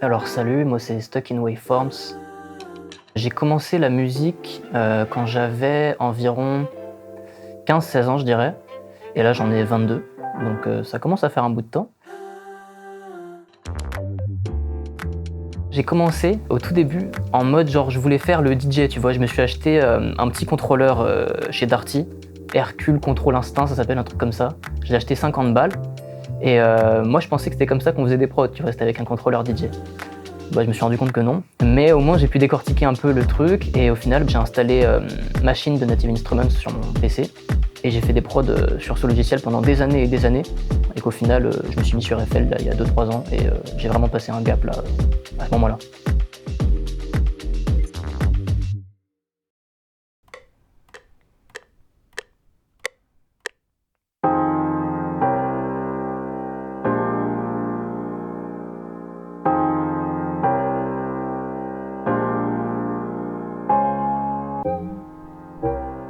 Alors salut, moi c'est Stuck in Waveforms. J'ai commencé la musique quand j'avais environ 15-16 ans je dirais, et là j'en ai 22, donc ça commence à faire un bout de temps. J'ai commencé au tout début en mode genre je voulais faire le DJ, tu vois, je me suis acheté un petit contrôleur chez Darty, Hercule Control Instinct, ça s'appelle un truc comme ça. Je l'ai acheté 50 balles et moi je pensais que c'était comme ça qu'on faisait des prods, tu vois, c'était avec un contrôleur DJ. Bah, je me suis rendu compte que non, mais au moins j'ai pu décortiquer un peu le truc et au final j'ai installé Machine de Native Instruments sur mon PC et j'ai fait des prods sur ce logiciel pendant des années et qu'au final je me suis mis sur FL là, il y a 2-3 ans et j'ai vraiment passé un gap là à ce moment-là.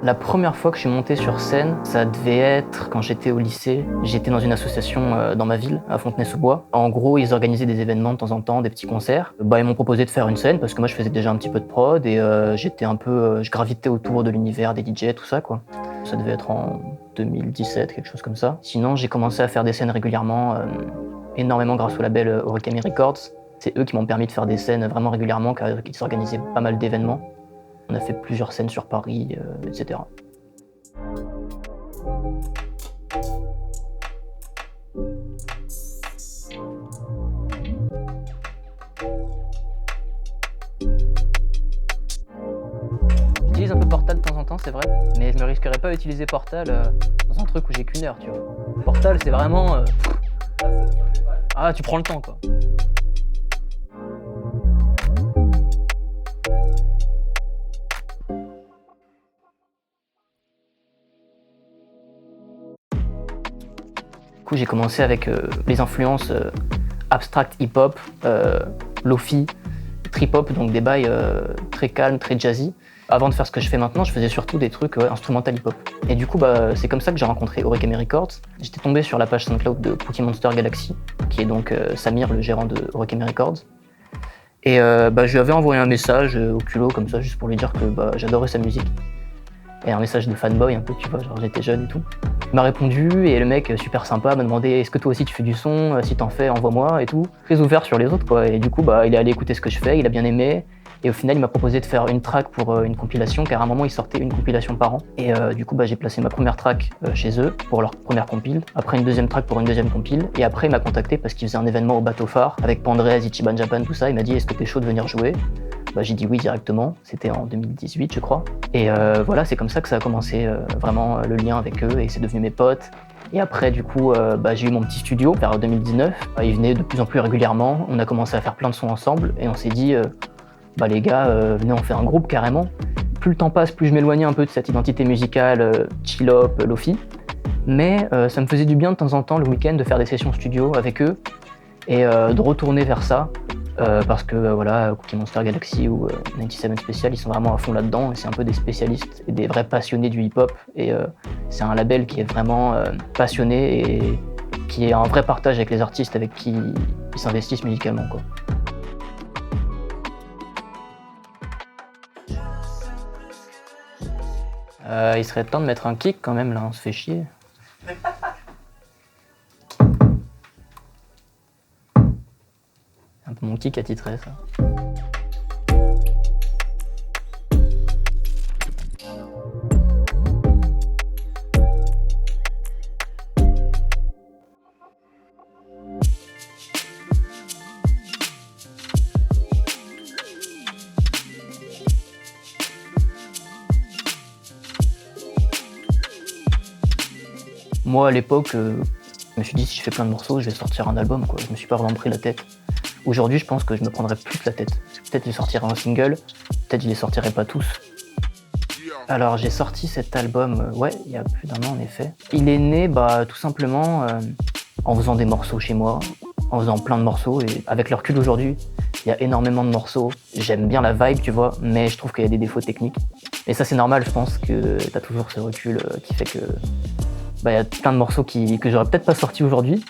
La première fois que je suis monté sur scène, ça devait être quand j'étais au lycée. J'étais dans une association dans ma ville, à Fontenay-sous-Bois. En gros, ils organisaient des événements de temps en temps, des petits concerts. Ils m'ont proposé de faire une scène parce que moi je faisais déjà un petit peu de prod et je gravitais autour de l'univers des DJ, tout ça quoi. Ça devait être en 2017, quelque chose comme ça. Sinon, j'ai commencé à faire des scènes régulièrement, énormément grâce au label Origami Records. C'est eux qui m'ont permis de faire des scènes vraiment régulièrement car ils organisaient pas mal d'événements. On a fait plusieurs scènes sur Paris, etc. J'utilise un peu Portal de temps en temps, c'est vrai, mais je me risquerais pas à utiliser Portal dans un truc où j'ai qu'1 heure, tu vois. Portal, c'est vraiment... Ah, tu prends le temps, quoi. Du coup, j'ai commencé avec les influences abstract hip-hop, lofi, trip-hop, donc des bails très calmes, très jazzy. Avant de faire ce que je fais maintenant, je faisais surtout des trucs instrumental hip-hop. Et du coup, c'est comme ça que j'ai rencontré Origami Records. J'étais tombé sur la page SoundCloud de Cookie Monster Galaxy, qui est donc Samir, le gérant de Origami Records. Et je lui avais envoyé un message au culot, comme ça, juste pour lui dire que j'adorais sa musique. Et un message de fanboy un peu, tu vois, genre j'étais jeune et tout. Il m'a répondu et le mec super sympa m'a demandé est-ce que toi aussi tu fais du son, si t'en fais envoie-moi et tout. Très ouvert sur les autres quoi, et du coup il est allé écouter ce que je fais, il a bien aimé. Et au final il m'a proposé de faire une track pour une compilation, car à un moment ils sortaient une compilation par an. Et du coup j'ai placé ma première track chez eux pour leur première compile, après une deuxième track pour une deuxième compile, et après il m'a contacté parce qu'il faisait un événement au Bateau Phare avec Pandrez, Ichiban Japan, tout ça. Il m'a dit est-ce que t'es chaud de venir jouer? J'ai dit oui directement, c'était en 2018 je crois. Et voilà, c'est comme ça que ça a commencé vraiment le lien avec eux et c'est devenu mes potes. Et après du coup, j'ai eu mon petit studio vers 2019. Ils venaient de plus en plus régulièrement, on a commencé à faire plein de sons ensemble et on s'est dit les gars, venez on fait un groupe carrément. Plus le temps passe, plus je m'éloignais un peu de cette identité musicale chill-hop, lofi. Mais ça me faisait du bien de temps en temps le week-end de faire des sessions studio avec eux et de retourner vers ça. Parce que Cookie Monster Galaxy ou 97 Special, ils sont vraiment à fond là-dedans et c'est un peu des spécialistes et des vrais passionnés du hip-hop et c'est un label qui est vraiment passionné et qui est un vrai partage avec les artistes avec qui ils s'investissent musicalement quoi. Il serait temps de mettre un kick quand même là, on se fait chier. Un peu mon kick attitré ça. Moi à l'époque, je me suis dit si je fais plein de morceaux, je vais sortir un album quoi. Je me suis pas vraiment pris la tête. Aujourd'hui, je pense que je me prendrais plus la tête. Peut-être je sortirais un single, peut-être je les sortirais pas tous. Alors j'ai sorti cet album, il y a plus d'1 an en effet. Il est né tout simplement en faisant des morceaux chez moi, en faisant plein de morceaux et avec le recul aujourd'hui, il y a énormément de morceaux. J'aime bien la vibe, tu vois, mais je trouve qu'il y a des défauts techniques. Et ça c'est normal, je pense que t'as toujours ce recul qui fait que il y a plein de morceaux que j'aurais peut-être pas sortis aujourd'hui.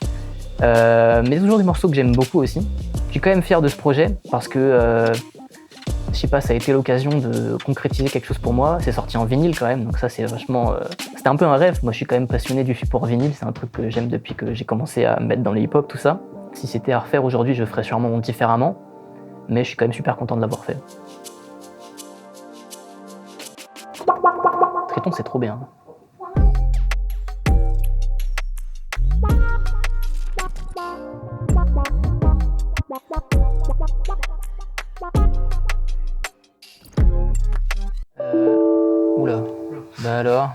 Mais toujours des morceaux que j'aime beaucoup aussi. suis quand même fier de ce projet parce que, je sais pas, ça a été l'occasion de concrétiser quelque chose pour moi. C'est sorti en vinyle quand même, donc ça c'est vachement... C'était un peu un rêve. Moi je suis quand même passionné du support vinyle, c'est un truc que j'aime depuis que j'ai commencé à me mettre dans le hip-hop, tout ça. Si c'était à refaire aujourd'hui, je ferais sûrement différemment, mais je suis quand même super content de l'avoir fait. Triton, c'est trop bien. Oula, bah alors,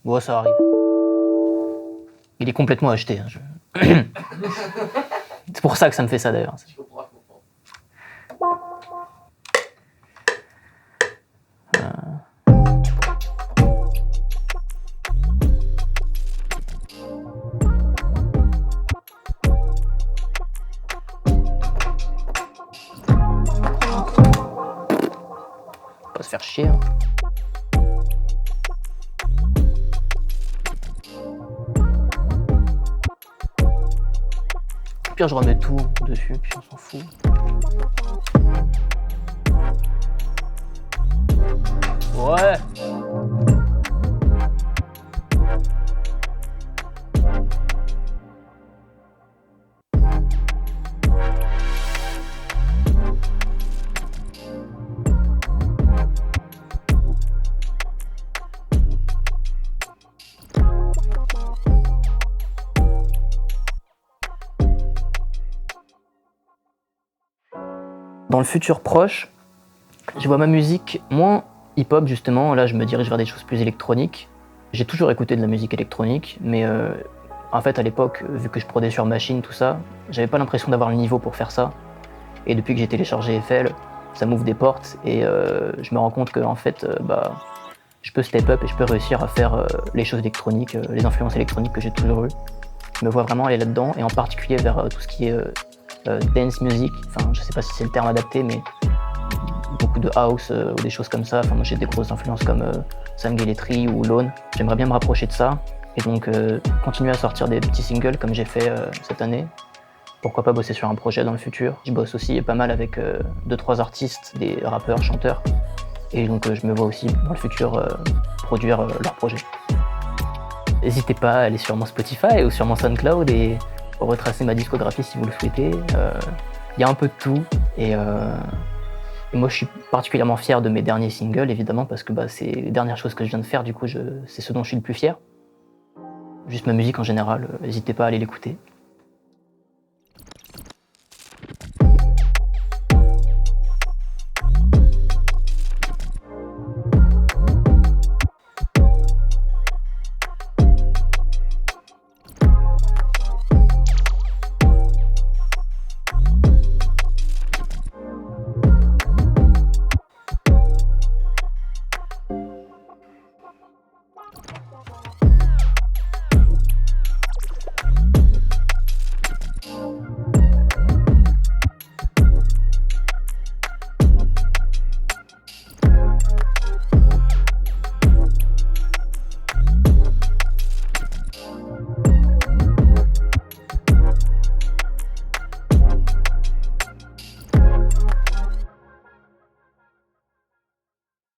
bon ça arrive. Il est complètement acheté. Hein, C'est pour ça que ça me fait ça d'ailleurs. Pas se faire chier. Hein. Au pire, je remets tout dessus, puis on s'en fout. Ouais. Dans le futur proche, je vois ma musique moins hip-hop justement, là je me dirige vers des choses plus électroniques. J'ai toujours écouté de la musique électronique, mais en fait à l'époque, vu que je prodais sur machine, tout ça, j'avais pas l'impression d'avoir le niveau pour faire ça. Et depuis que j'ai téléchargé FL, ça m'ouvre des portes et je me rends compte que en fait, je peux step up et je peux réussir à faire les choses électroniques, les influences électroniques que j'ai toujours eues. Je me vois vraiment aller là-dedans et en particulier vers tout ce qui est dance music, enfin je sais pas si c'est le terme adapté, mais beaucoup de house ou des choses comme ça. Enfin moi j'ai des grosses influences comme Sam Gellaitry ou Lone. J'aimerais bien me rapprocher de ça et donc continuer à sortir des petits singles comme j'ai fait cette année. Pourquoi pas bosser sur un projet dans le futur. Je bosse aussi pas mal avec 2-3 artistes, des rappeurs, chanteurs et donc je me vois aussi dans le futur produire leurs projets. N'hésitez pas à aller sur mon Spotify ou sur mon SoundCloud et retracer ma discographie si vous le souhaitez. Il y a un peu de tout et moi je suis particulièrement fier de mes derniers singles évidemment parce que c'est les dernières choses que je viens de faire, du coup c'est ce dont je suis le plus fier. Juste ma musique en général, n'hésitez pas à aller l'écouter.